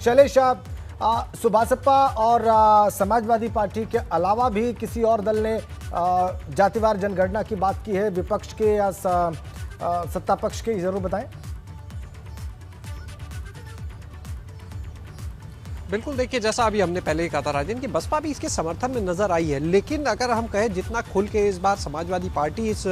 शैलेश, सुभासपा और समाजवादी पार्टी के अलावा भी किसी और दल ने जातिवार जनगणना की बात की है, विपक्ष के या सत्ता पक्ष के, जरूर बताएं। बिल्कुल, देखिए जैसा अभी हमने पहले ही कहा था राजन कि बसपा भी इसके समर्थन में नजर आई है, लेकिन अगर हम कहें जितना खुल के इस बार समाजवादी पार्टी इस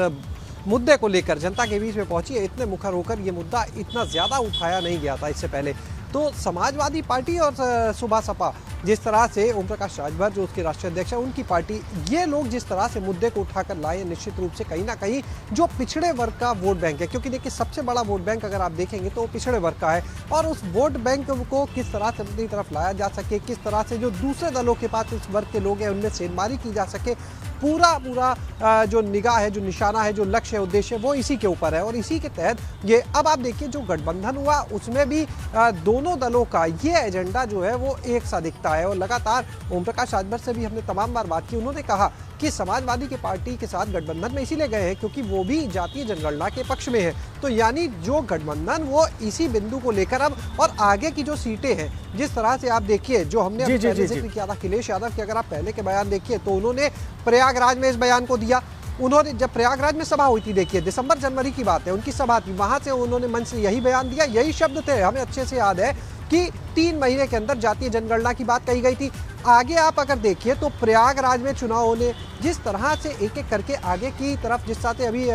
मुद्दे को लेकर जनता के बीच में पहुंची है, इतने मुखर होकर ये मुद्दा इतना ज्यादा उठाया नहीं गया था इससे पहले। तो समाजवादी पार्टी और सुभासपा जिस तरह से ओम प्रकाश राजभर जो उसके राष्ट्रीय अध्यक्ष हैं उनकी पार्टी, ये लोग जिस तरह से मुद्दे को उठाकर लाए, निश्चित रूप से कहीं ना कहीं जो पिछड़े वर्ग का वोट बैंक है, क्योंकि देखिए सबसे बड़ा वोट बैंक अगर आप देखेंगे तो पिछड़े वर्ग का है, और उस वोट बैंक को किस तरह से अपनी तरफ लाया जा सके, किस तरह से जो दूसरे दलों के पास इस वर्ग के लोग हैं उनमें सेंधमारी की जा सके, पूरा जो निगाह है, जो निशाना है, जो लक्ष्य है, उद्देश्य है, वो इसी के ऊपर है। और इसी के तहत ये अब आप देखिए जो गठबंधन हुआ उसमें भी दोनों दलों का ये एजेंडा जो है वो एक सा दिखता है। और लगातार ओम प्रकाश राजभर से भी हमने तमाम बार बात की, उन्होंने कहा कि समाजवादी की पार्टी के साथ गठबंधन में इसीलिए गए हैं क्योंकि वो भी जातीय जनगणना के पक्ष में है। तो यानी जो गठबंधन वो इसी बिंदु को लेकर अब और आगे की जो सीटें हैं, जिस तरह से आप देखिए जो हमने जिक्र किया था अखिलेश यादव के, अगर आप पहले के बयान देखिए तो उन्होंने प्रयागराज में इस बयान को दिया। उन्होंने जब प्रयागराज में सभा हुई थी, देखिए दिसंबर जनवरी की बात है, उनकी सभा थी, वहां से उन्होंने मंच से यही बयान दिया, यही शब्द थे, हमें अच्छे से याद है कि 3 महीने के अंदर जातीय जनगणना की बात कही गई थी। आगे आप अगर देखिए तो प्रयागराज में चुनाव होने, जिस तरह से एक एक करके आगे की तरफ, जिस तरह से अभी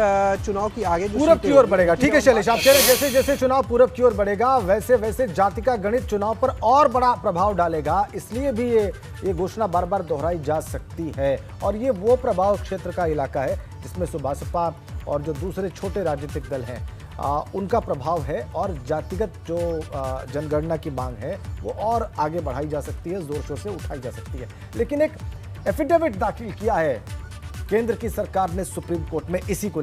चुनाव की आगे पूरब की ओर बढ़ेगा। ठीक है शैलेश, आप कह रहे जैसे जैसे चुनाव पूरब की ओर बढ़ेगा वैसे वैसे जाति का गणित चुनाव पर और बड़ा प्रभाव डालेगा, इसलिए भी ये घोषणा बार बार दोहराई जा सकती है। और ये वो प्रभाव क्षेत्र का इलाका है जिसमें सुभासपा और जो दूसरे छोटे राजनीतिक दल हैं उनका प्रभाव है, और जातिगत जो जनगणना की मांग है वो और आगे बढ़ाई जा सकती है, जोर शोर से उठाई जा सकती है। लेकिन एक एफिडेविट दाखिल किया है केंद्र की सरकार ने सुप्रीम कोर्ट में इसी को